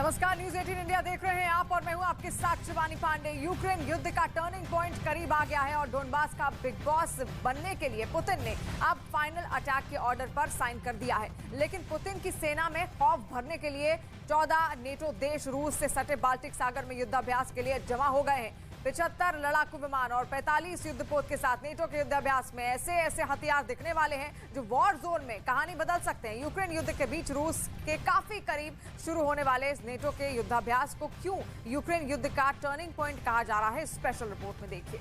नमस्कार, news 18 India देख रहे हैं आप और मैं हूं आपके साथ शिवानी पांडे। यूक्रेन युद्ध का टर्निंग पॉइंट करीब आ गया है और डोनबास का बिग बॉस बनने के लिए पुतिन ने अब फाइनल अटैक के ऑर्डर पर साइन कर दिया है। लेकिन पुतिन की सेना में खौफ भरने के लिए 14 नेटो देश रूस से सटे बाल्टिक सागर में युद्धाभ्यास के लिए जमा हो गए हैं। 75 लड़ाकू विमान और 45 युद्धपोत के साथ नेटो के युद्धाभ्यास में ऐसे हथियार दिखने वाले हैं जो वॉर जोन में कहानी बदल सकते हैं। यूक्रेन युद्ध के बीच रूस के काफी करीब शुरू होने वाले इस नेटो के युद्धाभ्यास को क्यों यूक्रेन युद्ध का टर्निंग पॉइंट कहा जा रहा है, स्पेशल रिपोर्ट में देखिए।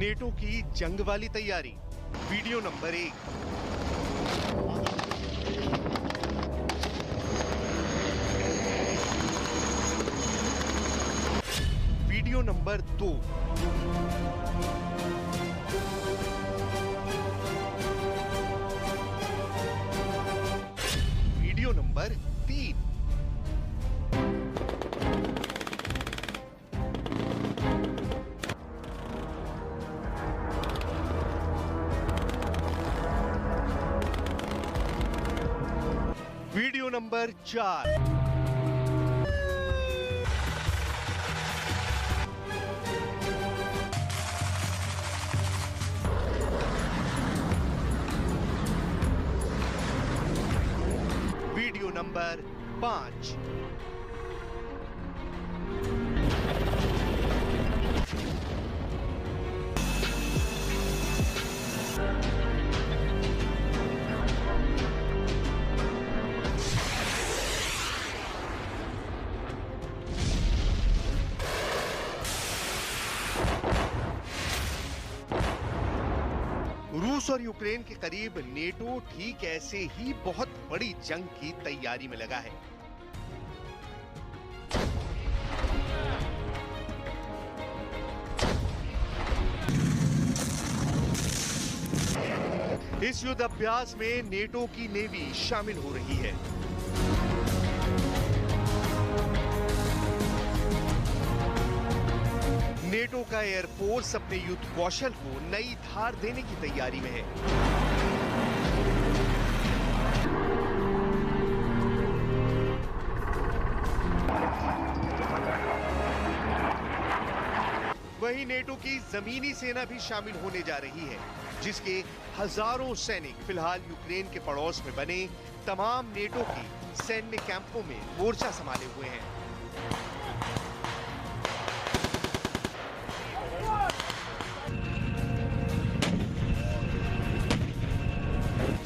नेटो की जंग वाली तैयारी, video number 1। Video number 2। Video number 3। Video number 4। Video number 5। रूस और यूक्रेन के करीब नेटो ठीक ऐसे ही बहुत बड़ी जंग की तैयारी में लगा है। इस युद्ध अभ्यास में नेटो की नेवी शामिल हो रही है। नेटो का एयरफोर्स अपने युद्ध कौशल को नई धार देने की तैयारी में है। वहीं नेटो की जमीनी सेना भी शामिल होने जा रही है, जिसके हजारों सैनिक फिलहाल यूक्रेन के पड़ोस में बने तमाम नेटो के सैन्य कैंपों में मोर्चा संभाले हुए हैं।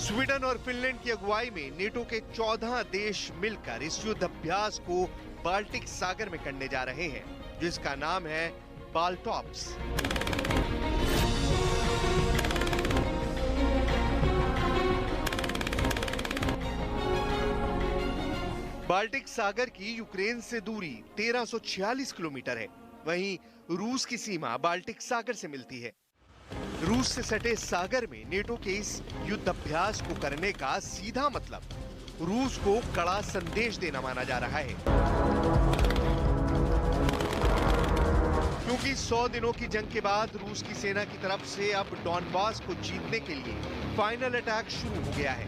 स्वीडन और फिनलैंड की अगुवाई में नेटो के 14 देश मिलकर इस युद्ध अभ्यास को बाल्टिक सागर में करने जा रहे हैं, जिसका नाम है बाल्टॉप्स। बाल्टिक सागर की यूक्रेन से दूरी 1346 किलोमीटर है। वहीं रूस की सीमा बाल्टिक सागर से मिलती है। रूस से सटे सागर में नेटो के इस युद्ध अभ्यास को करने का सीधा मतलब रूस को कड़ा संदेश देना माना जा रहा है, क्योंकि 100 दिनों की जंग के बाद रूस की सेना की तरफ से अब डॉनबास को जीतने के लिए फाइनल अटैक शुरू हो गया है।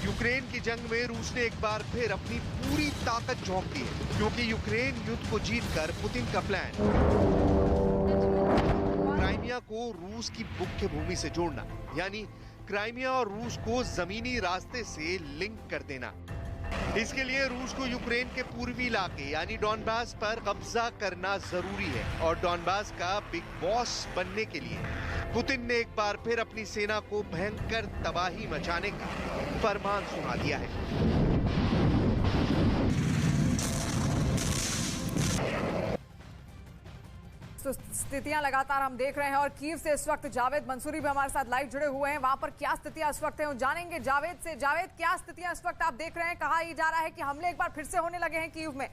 यूक्रेन की जंग में रूस ने एक बार फिर अपनी पूरी ताकत झोंक दी है, क्योंकि यूक्रेन युद्ध को जीतकर पुतिन का प्लान क्राइमिया को रूस की मुख्य भूमि से जोड़ना, यानी क्राइमिया और रूस को जमीनी रास्ते से लिंक कर देना। इसके लिए रूस को यूक्रेन के पूर्वी इलाके यानी डॉनबास पर कब्जा करना जरूरी है और डॉनबास का बिग बॉस बनने के लिए पुतिन ने एक बार फिर अपनी सेना को भयंकर तबाही मचाने का फरमान सुना दिया है। स्थितियां लगातार हम देख रहे हैं और कीव से इस वक्त जावेद मंसूरी भी हमारे साथ लाइव जुड़े हुए हैं। वहां पर क्या स्थितियां इस वक्त हैं जानेंगे जावेद से। जावेद, क्या स्थितियां इस वक्त आप देख रहे हैं? कहा यह जा रहा है कि हमले एक बार फिर से होने लगे हैं कीव में।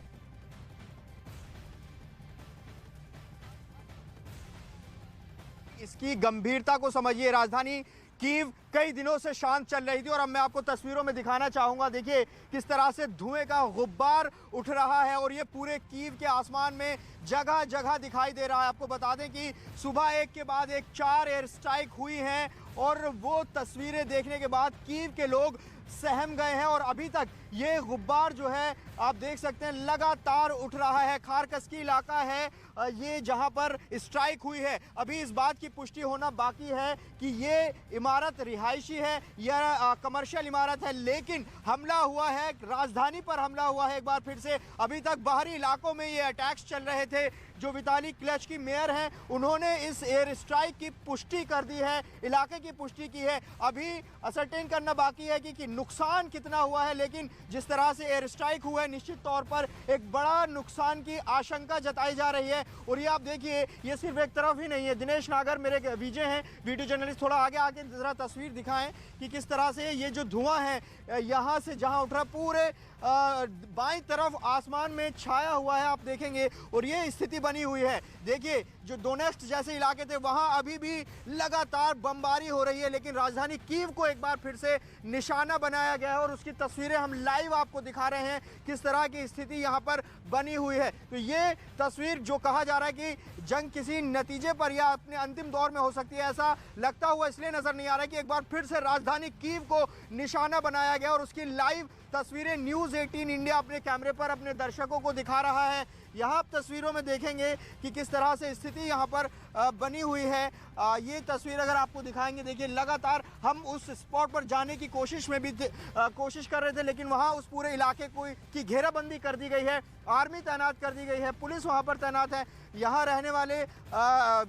इसकी गंभीरता को समझिए। राजधानी कीव कई दिनों से शांत चल रही थी और अब मैं आपको तस्वीरों में दिखाना चाहूंगा। देखिए किस तरह से धुएं का गुब्बार उठ रहा है और ये पूरे कीव के आसमान में जगह जगह दिखाई दे रहा है। आपको बता दें कि सुबह एक के बाद एक 4 एयर स्ट्राइक हुई हैं और वो तस्वीरें देखने के बाद कीव के लोग सहम गए हैं और अभी तक ये गुब्बार जो है आप देख सकते हैं लगातार उठ रहा है। खारकस्की इलाका है ये जहां पर स्ट्राइक हुई है। अभी इस बात की पुष्टि होना बाकी है कि ये इमारत रिहायशी है या कमर्शियल इमारत है, लेकिन हमला हुआ है, राजधानी पर हमला हुआ है एक बार फिर से। अभी तक बाहरी इलाकों में ये अटैक्स चल रहे थे। जो विताली क्लच की मेयर हैं उन्होंने इस एयर स्ट्राइक की पुष्टि कर दी है, इलाके की पुष्टि की है। अभी असरटेन करना बाकी है कि नुकसान कितना हुआ है, लेकिन जिस तरह से एयर स्ट्राइक हुआ है निश्चित तौर पर एक बड़ा नुकसान की आशंका जताई जा रही है। और ये आप देखिए ये सिर्फ एक तरफ ही नहीं है। दिनेश नागर मेरे विजय हैं वीडियो जर्नलिस्ट, थोड़ा आगे आके जरा तस्वीर दिखाएं कि किस तरह से ये जो धुआं है यहाँ से जहाँ उठ रहा पूरे बाईं तरफ आसमान में छाया हुआ है आप देखेंगे और ये स्थिति बनी हुई है। देखिए जो डोनेस्ट जैसे इलाके थे वहां अभी भी लगातार बमबारी हो रही है, लेकिन राजधानी कीव को एक बार फिर से निशाना बनाया गया है और उसकी तस्वीरें हम लाइव आपको दिखा रहे हैं किस तरह की स्थिति यहां पर बनी हुई है। तो ये तस्वीर जो कहा जा रहा है कि जंग किसी नतीजे पर या अपने अंतिम दौर में हो सकती है, ऐसा लगता हुआ इसलिए नजर नहीं आ रहा है कि एक बार फिर से राजधानी कीव को निशाना बनाया गया और उसकी लाइव तस्वीरें न्यूज़ 18 इंडिया अपने कैमरे पर अपने दर्शकों को दिखा रहा है। यहाँ आप तस्वीरों में देखेंगे कि किस तरह से स्थिति यहाँ पर बनी हुई है। ये तस्वीर अगर आपको दिखाएंगे, देखिए लगातार हम उस स्पॉट पर जाने की कोशिश में भी कोशिश कर रहे थे, लेकिन वहाँ उस पूरे इलाके की घेराबंदी कर दी गई है, आर्मी तैनात कर दी गई है, पुलिस वहाँ पर तैनात है। यहाँ रहने वाले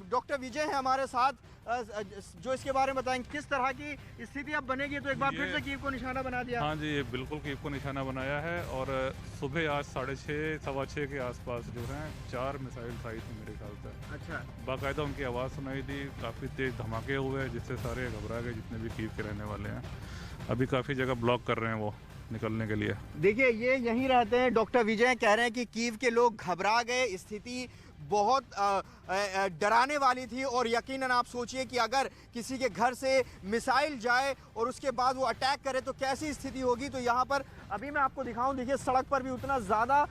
डॉक्टर विजय हैं हमारे साथ जो इसके बारे में बताएंगे किस तरह की स्थिति अब बनेगी। तो एक बार फिर से कीव को निशाना बना दिया। हाँ जी, ये बिल्कुल कीव को निशाना बनाया है और सुबह आज 6:30 सवा 6 के आसपास जो है 4 मिसाइल आई थी मेरे ख्याल से। अच्छा, बाकायदा उनकी आवाज़ सुनाई दी, काफ़ी तेज़ धमाके हुए जिससे सारे घबरा गए जितने भी कीव के रहने वाले हैं। अभी काफ़ी जगह ब्लॉक कर रहे हैं वो निकलने के लिए। देखिए ये यहीं रहते हैं डॉक्टर विजय, कह रहे हैं कि कीव के लोग घबरा गए, स्थिति बहुत डराने वाली थी और यकीनन आप सोचिए कि अगर किसी के घर से मिसाइल जाए और उसके बाद वो अटैक करे तो कैसी स्थिति होगी। तो यहाँ पर अभी मैं आपको दिखाऊं, देखिए सड़क पर भी उतना ज़्यादा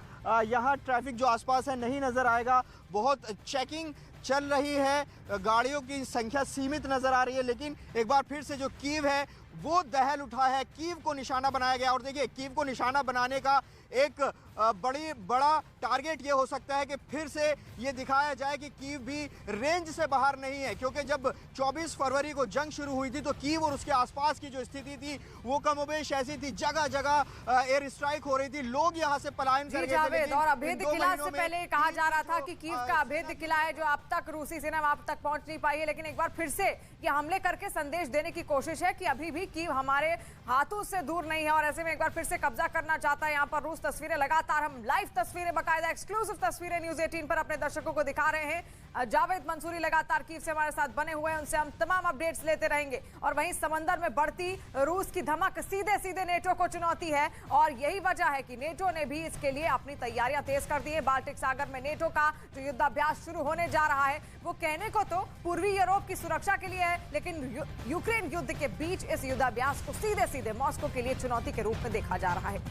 यहाँ ट्रैफिक जो आसपास है नहीं नज़र आएगा। बहुत चेकिंग चल रही है, गाड़ियों की संख्या सीमित नज़र आ रही है, लेकिन एक बार फिर से जो कीव है वो दहल उठा है, कीव को निशाना बनाया गया। और देखिए कीव को निशाना बनाने का एक बड़ा टारगेट ये हो सकता है कि फिर से ये दिखाया जाए कि कीव भी रेंज से बाहर नहीं है, क्योंकि जब 24 फरवरी को जंग शुरू हुई थी तो कीव और उसके आसपास की जो स्थिति थी वो कमोबेश ऐसी थी, जगह जगह एयर स्ट्राइक हो रही थी, लोग यहाँ से पलायन कर गए थे। और अभेद्य किला से पहले कहा जा रहा था कि कीव का अभेद्य किला है जो अब तक रूसी सेना वहां तक पहुंच नहीं पाई है, लेकिन एक बार फिर से ये हमले करके संदेश देने की कोशिश है कि अभी भी कीव हमारे हाथों से दूर नहीं है और ऐसे में एक बार फिर से कब्जा करना चाहता है। यहाँ पर रूस तस्वीरें लगातार हम लाइव तस्वीरें, बाकायदा एक्सक्लूसिव तस्वीरें न्यूज़ 18 पर अपने दर्शकों को दिखा रहे हैं। जावेद मंसूरी लगातार कीव से हमारे साथ बने हुए हैं, उनसे हम तमाम अपडेट्स लेते रहेंगे। और वहीं समंदर में बढ़ती रूस की धमक सीधे सीधे नेटो को चुनौती है और यही वजह है कि नेटो ने भी इसके लिए अपनी तैयारियां तेज कर दी है। बाल्टिक सागर में नेटो का जो युद्धाभ्यास शुरू होने जा रहा है वो कहने को तो पूर्वी यूरोप की सुरक्षा के लिए है, लेकिन यूक्रेन युद्ध के बीच इस युद्धाभ्यास को सीधे सीधे मॉस्को के लिए चुनौती के रूप में देखा जा रहा है।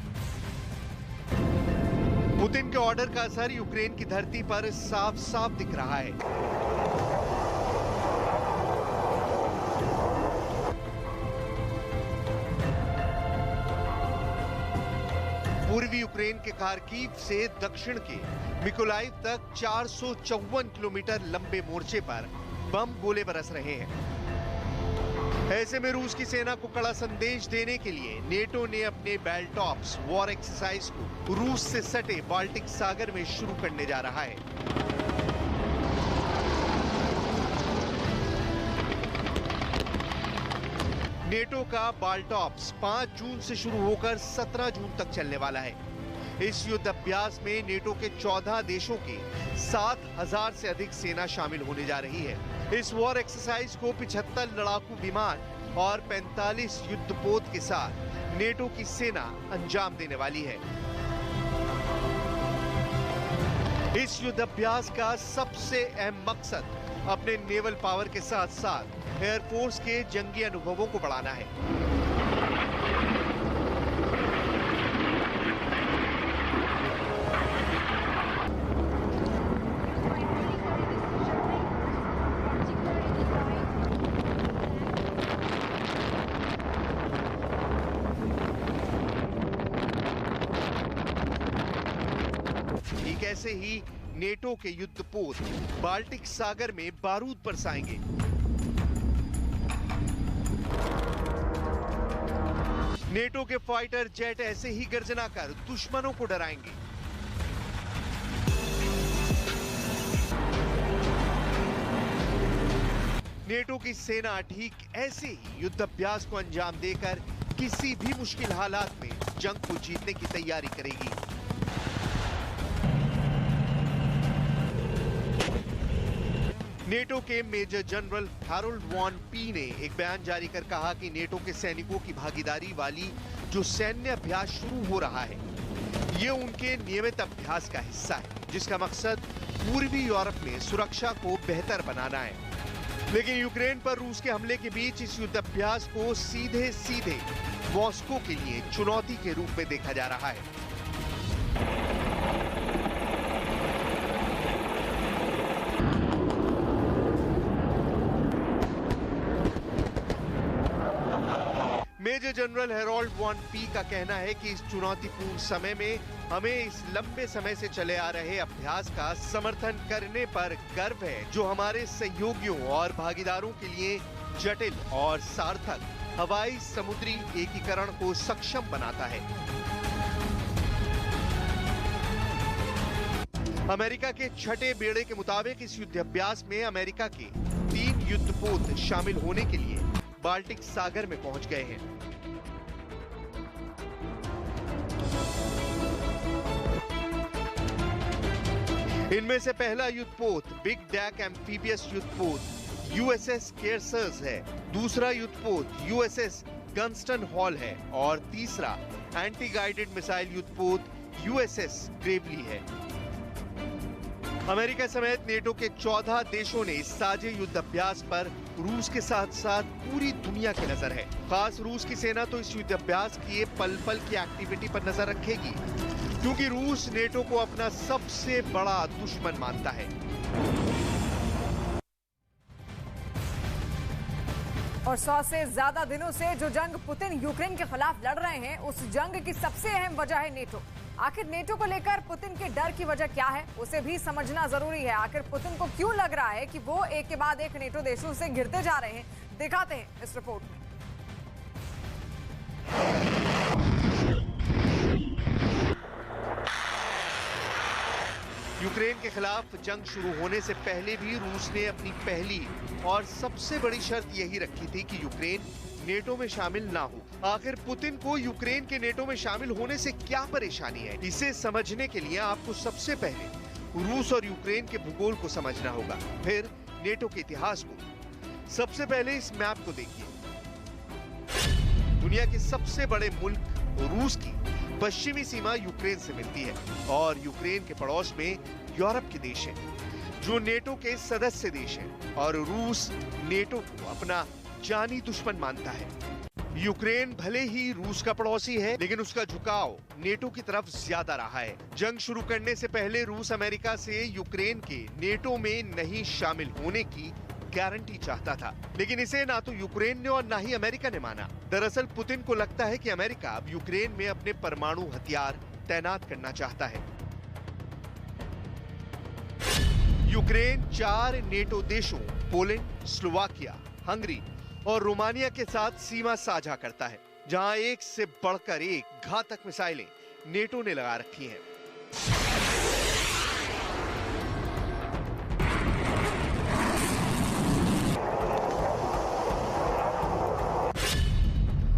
पुतिन के ऑर्डर का असर यूक्रेन की धरती पर साफ साफ दिख रहा है। पूर्वी यूक्रेन के खार्किव से दक्षिण के मिकोलाइव तक 454 किलोमीटर लंबे मोर्चे पर बम गोले बरस रहे हैं। ऐसे में रूस की सेना को कड़ा संदेश देने के लिए नेटो ने अपने बेल्टॉप्स वॉर एक्सरसाइज को रूस से सटे बाल्टिक सागर में शुरू करने जा रहा है। नेटो का बाल्टॉप्स 5 जून से शुरू होकर 17 जून तक चलने वाला है। इस युद्ध अभ्यास में नेटो के 14 देशों के 7,000 से अधिक सेना शामिल होने जा रही है। इस वॉर एक्सरसाइज को 75 लड़ाकू विमान और 45 युद्धपोत के साथ नेटो की सेना अंजाम देने वाली है। इस युद्ध अभ्यास का सबसे अहम मकसद अपने नेवल पावर के साथ साथ एयरफोर्स के जंगी अनुभवों को बढ़ाना है। ठीक ऐसे ही नेटो के युद्धपोत बाल्टिक सागर में बारूद बरसाएंगे। नेटो के फाइटर जेट ऐसे ही गर्जना कर दुश्मनों को डराएंगे। नेटो की सेना ठीक ऐसे ही युद्धाभ्यास को अंजाम देकर किसी भी मुश्किल हालात में जंग को जीतने की तैयारी करेगी। नेटो के मेजर जनरल हैरोल्ड वॉन पी ने एक बयान जारी कर कहा कि नेटो के सैनिकों की भागीदारी वाली जो सैन्य अभ्यास शुरू हो रहा है, ये उनके नियमित अभ्यास का हिस्सा है, जिसका मकसद पूर्वी यूरोप में सुरक्षा को बेहतर बनाना है। लेकिन यूक्रेन पर रूस के हमले के बीच इस युद्ध अभ्यास को सीधे सीधे मॉस्को के लिए चुनौती के रूप में देखा जा रहा है। मेजर जनरल हैरोल्ड वॉन पी का कहना है कि इस चुनौतीपूर्ण समय में हमें इस लंबे समय से चले आ रहे अभ्यास का समर्थन करने पर गर्व है, जो हमारे सहयोगियों और भागीदारों के लिए जटिल और सार्थक हवाई समुद्री एकीकरण को सक्षम बनाता है। अमेरिका के छठे बेड़े के मुताबिक इस युद्धाभ्यास में अमेरिका के 3 युद्धपोत शामिल होने के लिए बाल्टिक सागर में पहुंच गए हैं। इनमें से पहला युद्धपोत बिग डैक एम्फीबियस युद्धपोत यूएसएस केयर्सर्स है, दूसरा युद्धपोत यूएसएस गन्स्टन हॉल है और तीसरा एंटी गाइडेड मिसाइल युद्धपोत यूएसएस ग्रेवली है। अमेरिका समेत नेटो के 14 देशों ने इस साझे युद्ध अभ्यास पर रूस के साथ साथ पूरी दुनिया की नजर है। खास रूस की सेना तो इस युद्ध अभ्यास की पल पल की एक्टिविटी पर नजर रखेगी, क्योंकि रूस नेटो को अपना सबसे बड़ा दुश्मन मानता है। और 100 से ज्यादा दिनों से जो जंग पुतिन यूक्रेन के खिलाफ लड़ रहे हैं, उस जंग की सबसे अहम वजह है नेटो। आखिर नेटो को लेकर पुतिन के डर की वजह क्या है, उसे भी समझना जरूरी है। आखिर पुतिन को क्यों लग रहा है कि वो एक के बाद एक नेटो देशों से घिरते जा रहे हैं, दिखाते हैं इस रिपोर्ट में। यूक्रेन के खिलाफ जंग शुरू होने से पहले भी रूस ने अपनी पहली और सबसे बड़ी शर्त यही रखी थी कि यूक्रेन नेटो में शामिल ना हो। आखिर पुतिन को यूक्रेन के नेटो में शामिल होने से क्या परेशानी है, इसे समझने के लिए आपको सबसे पहले रूस और यूक्रेन के भूगोल को समझना होगा, फिर नेटो के इतिहास को। सबसे पहले इस मैप को देखिए। दुनिया के सबसे बड़े मुल्क रूस की पश्चिमी सीमा यूक्रेन से मिलती है और यूक्रेन के पड़ोस में यूरोप के देश हैं, जो नेटो के सदस्य देश हैं, और रूस नेटो को अपना जानी दुश्मन मानता है। यूक्रेन भले ही रूस का पड़ोसी है, लेकिन उसका झुकाव नेटो की तरफ ज्यादा रहा है। जंग शुरू करने से पहले रूस अमेरिका से यूक्रेन के नेटो में नहीं शामिल होने की गारंटी चाहता था, लेकिन इसे ना तो यूक्रेन ने और ना ही अमेरिका ने माना। दरअसल पुतिन को लगता है कि अमेरिका अब यूक्रेन में अपने परमाणु हथियार तैनात करना चाहता है। यूक्रेन 4 नेटो देशों पोलैंड, स्लोवाकिया, हंगरी और रोमानिया के साथ सीमा साझा करता है, जहां एक से बढ़कर एक घातक मिसाइलें नेटो ने लगा रखी हैं।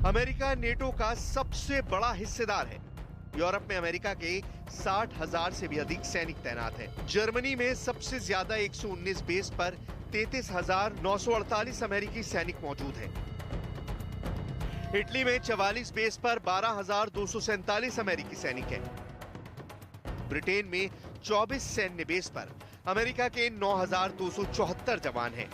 अमेरिका नेटो का सबसे बड़ा हिस्सेदार है, यूरोप में अमेरिका के 60,000 से भी अधिक सैनिक तैनात हैं। जर्मनी में सबसे ज्यादा 119 बेस पर 33,948 अमेरिकी सैनिक मौजूद हैं। इटली में 44 बेस पर 12,247 अमेरिकी सैनिक हैं। ब्रिटेन में 24 सैन्य बेस पर अमेरिका के 9,274 जवान हैं।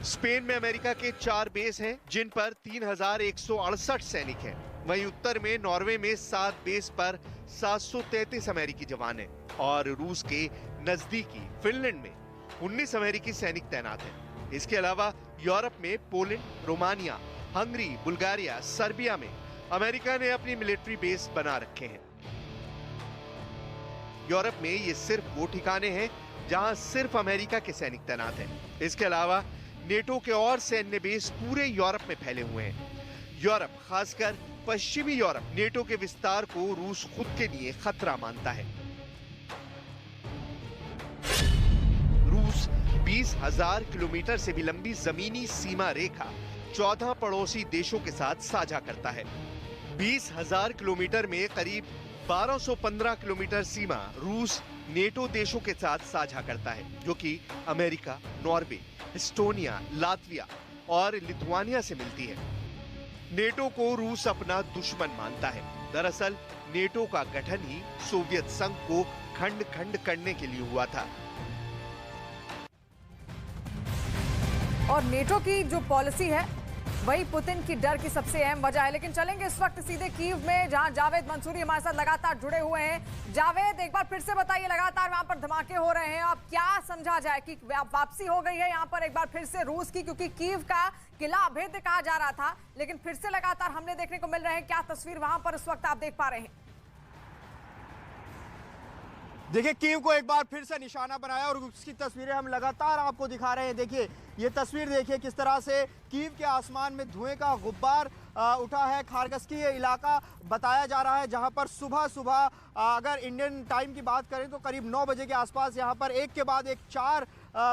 स्पेन में अमेरिका के 4 बेस हैं, जिन पर 3,168 सैनिक हैं। वहीं उत्तर में नॉर्वे में 7 बेस पर 733 अमेरिकी जवान हैं और रूस के नजदीकी फिनलैंड में 19 अमेरिकी सैनिक तैनात हैं। इसके अलावा यूरोप में Poland, Romania, Hungary, Bulgaria, Serbia में अमेरिका ने अपनी मिलिट्री बेस बना रखे हैं। यूरोप में ये सिर्फ वो ठिकाने हैं जहां सिर्फ अमेरिका के सैनिक तैनात हैं। इसके अलावा नेटो के और सैन्य बेस पूरे यूरोप में फैले हुए हैं। यूरोप, खासकर पश्चिमी यूरोप, नेटो के विस्तार को रूस खुद के लिए खतरा मानता है। रूस 20,000 किलोमीटर से भी लंबी जमीनी सीमा रेखा 14 पड़ोसी देशों के साथ साझा करता है। 20,000 किलोमीटर में करीब 1215 किलोमीटर सीमा रूस नेटो देशों के साथ साझा करता है, जो कि अमेरिका, नॉर्वे, एस्टोनिया, लातविया और लिथुआनिया से मिलती है। नेटो को रूस अपना दुश्मन मानता है। दरअसल नेटो का गठन ही सोवियत संघ को खंड खंड करने के लिए हुआ था। और नेटो की जो पॉलिसी है वही पुतिन की डर की सबसे अहम वजह है। लेकिन चलेंगे इस वक्त सीधे कीव में, जहां जावेद मंसूरी हमारे साथ लगातार जुड़े हुए हैं। जावेद, एक बार फिर से बताइए, लगातार वहां पर धमाके हो रहे हैं, अब क्या समझा जाए कि वापसी हो गई है यहां पर एक बार फिर से रूस की, क्योंकि कीव का किला अभेद्य कहा जा रहा था, लेकिन फिर से लगातार हमले देखने को मिल रहे हैं। क्या तस्वीर वहां पर इस वक्त आप देख पा रहे हैं? देखिए, कीव को एक बार फिर से निशाना बनाया और उसकी तस्वीरें हम लगातार आपको दिखा रहे हैं। देखिए, ये तस्वीर देखिए किस तरह से कीव के आसमान में धुएं का गुब्बार उठा है। खार्किव ये इलाका बताया जा रहा है, जहां पर सुबह सुबह अगर इंडियन टाइम की बात करें तो करीब 9 बजे के आसपास यहां पर एक के बाद एक 4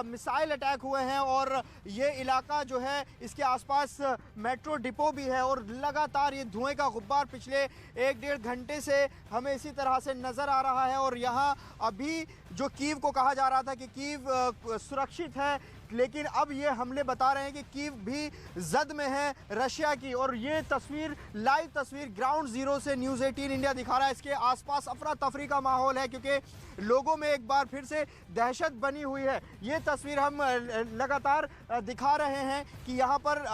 मिसाइल अटैक हुए हैं और ये इलाका जो है इसके आसपास मेट्रो डिपो भी है और लगातार ये धुएं का गुब्बार पिछले 1-1.5 घंटे से हमें इसी तरह से नज़र आ रहा है। और यहाँ अभी जो कीव को कहा जा रहा था कि कीव सुरक्षित है, लेकिन अब ये हमले बता रहे हैं कि कीव भी जद में है रशिया की। और ये तस्वीर, लाइव तस्वीर ग्राउंड जीरो से न्यूज़ 18 इंडिया दिखा रहा है। इसके आसपास अफरा तफरी का माहौल है क्योंकि लोगों में एक बार फिर से दहशत बनी हुई है। ये तस्वीर हम लगातार दिखा रहे हैं कि यहाँ पर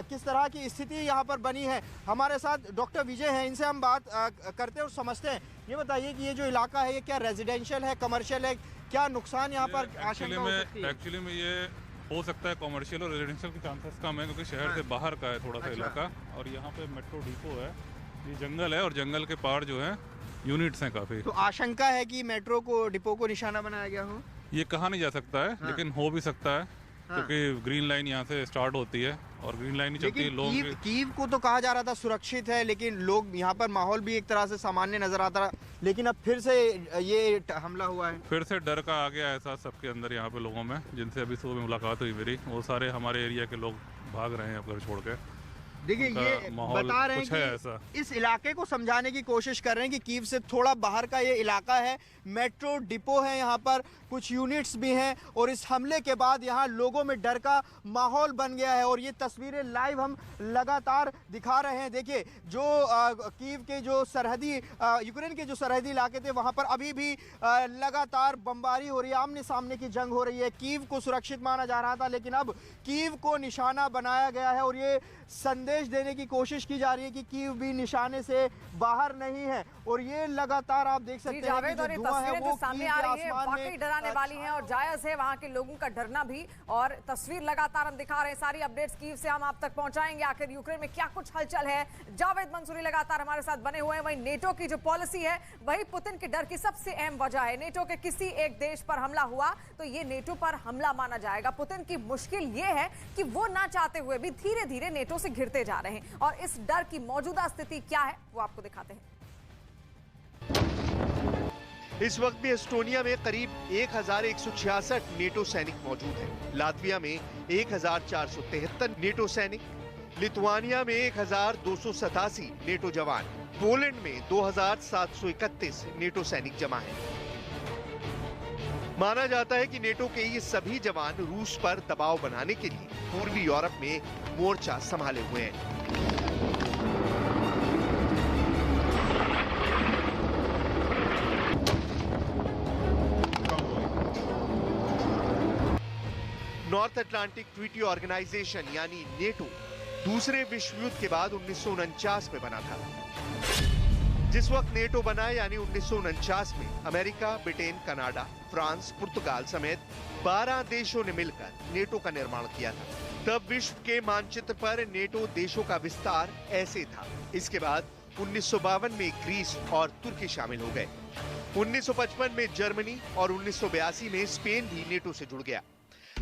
किस तरह की स्थिति यहाँ पर बनी है। हमारे साथ डॉक्टर विजय हैं, इनसे हम बात करते हैं और समझते हैं। ये बताइए कि ये जो इलाका है ये क्या रेजिडेंशियल है, कमर्शियल है, क्या नुकसान यहाँ पर आशंका हो सकती है? एक्चुअली में ये हो सकता है कमर्शियल और रेजिडेंशियल के चांसेस कम है, क्योंकि शहर से बाहर का है थोड़ा सा इलाका, और यहाँ पे मेट्रो डिपो है, ये जंगल है और जंगल के पार जो है यूनिट्स हैं काफ़ी। तो आशंका है कि मेट्रो को डिपो को निशाना बनाया गया हो? ये कहा नहीं जा सकता है, लेकिन हो भी सकता है, क्योंकि ग्रीन लाइन यहाँ से स्टार्ट होती है और ग्रीन लाइन ही चलती है। लोग कीव को तो कहा जा रहा था सुरक्षित है, लेकिन लोग यहाँ पर माहौल भी एक तरह से सामान्य नजर आता रहा, लेकिन अब फिर से ये हमला हुआ है। फिर से डर का आ गया एहसास सबके अंदर यहाँ पे लोगों में, जिनसे अभी सुबह मुलाकात हुई मेरी, वो सारे हमारे एरिया के लोग भाग रहे हैं अब घर छोड़ के। देखिए, ये बता रहे हैं कि इस इलाके को समझाने की कोशिश कर रहे हैं कि कीव से थोड़ा बाहर का ये इलाका है, मेट्रो डिपो है, यहाँ पर कुछ यूनिट्स भी हैं और इस हमले के बाद यहाँ लोगों में डर का माहौल बन गया है। और ये तस्वीरें लाइव हम लगातार दिखा रहे हैं। देखिए, जो कीव के जो सरहदी यूक्रेन के जो सरहदी इलाके थे वहाँ पर अभी भी लगातार बमबारी हो रही है, आमने सामने की जंग हो रही है। कीव को सुरक्षित माना जा रहा था, लेकिन अब कीव को निशाना बनाया गया है और ये संदेश देने की कोशिश की जा रही है कि कीव भी निशाने से बाहर नहीं है। और ये लगातार आप देख सकते हैं कि जो धुआं है वो सामने आ रही है, वाकई डराने वाली हैं और जायज है वहां के लोगों का डरना भी। और तस्वीर लगातार हम दिखा रहे हैं, सारी अपडेट्स कीव से हम आप तक पहुंचाएंगे। आखिर यूक्रेन में क्या कुछ हलचल है, जावेद मंसूरी लगातार हमारे साथ बने हुए हैं। वहीं नेटो की जो पॉलिसी है वही पुतिन के डर की सबसे अहम वजह है। नेटो के किसी एक देश पर हमला हुआ तो ये नेटो पर हमला माना जाएगा। पुतिन की मुश्किल ये है कि वो ना चाहते हुए भी धीरे धीरे नेटो से घिरते जा रहे हैं और इस डर की मौजूदा स्थिति क्या है वो आपको दिखाते हैं। इस वक्त भी एस्टोनिया में करीब 1166 नेटो सैनिक मौजूद हैं। लातविया में 1473 नेटो सैनिक, लिथुआनिया में 1287 नेटो जवान, पोलैंड में 2731 नेटो सैनिक जमा हैं। माना जाता है कि नेटो के ये सभी जवान रूस पर दबाव बनाने के लिए पूर्वी यूरोप में मोर्चा संभाले हुए हैं। नॉर्थ अटलांटिक ट्रीटी ऑर्गेनाइजेशन यानी नेटो दूसरे विश्व युद्ध के बाद 1949 में बना था। जिस वक्त नेटो बना यानी 1949 में अमेरिका, ब्रिटेन, कनाडा, फ्रांस, पुर्तगाल समेत 12 देशों ने मिलकर नेटो का निर्माण किया था। तब विश्व के मानचित्र पर नेटो देशों का विस्तार ऐसे था। इसके बाद 1952 में ग्रीस और तुर्की शामिल हो गए। 1955 में जर्मनी और 1982 में स्पेन भी नेटो से जुड़ गया।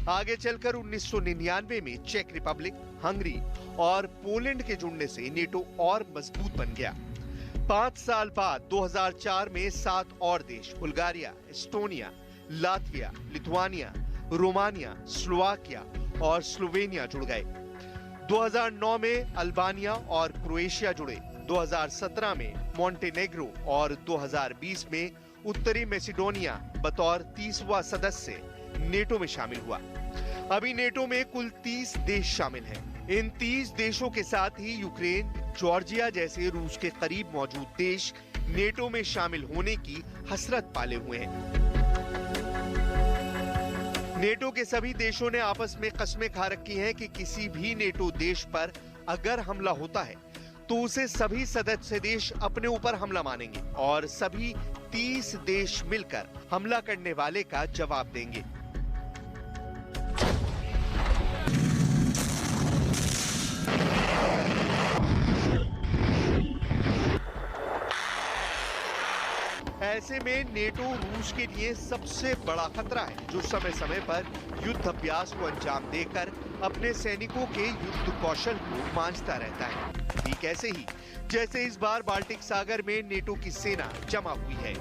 आगे चलकर 1999 में चेक रिपब्लिक, हंगरी और पोलैंड के जुड़ने से नेटो और मजबूत बन गया। 5 साल बाद 2004 में 7 और देश Bulgaria, Estonia, Latvia, Lithuania, Romania, Slovakia और स्लोवेनिया जुड़ गए। 2009 में अल्बानिया और क्रोएशिया जुड़े। 2017 में मोंटेनेग्रो और 2020 में उत्तरी मैसेडोनिया बतौर 30वां सदस्य नेटो में शामिल हुआ। अभी नेटो में कुल 30 देश शामिल हैं। इन 30 देशों के साथ ही यूक्रेन, जॉर्जिया जैसे रूस के करीब मौजूद देश नेटो में शामिल होने की हसरत पाले हुए हैं। नेटो के सभी देशों ने आपस में कस्में खा रखी हैं कि किसी भी नेटो देश पर अगर हमला होता है तो उसे सभी सदस्य देश अपने ऊपर हमला मानेंगे और सभी 30 देश मिलकर हमला करने वाले का जवाब देंगे। ऐसे में नेटो रूस के लिए सबसे बड़ा खतरा है, जो समय समय पर युद्ध अभ्यास को अंजाम देकर अपने सैनिकों के युद्ध कौशल को मांझता रहता है। ठीक ऐसे ही जैसे इस बार बाल्टिक सागर में नेटो की सेना जमा हुई है।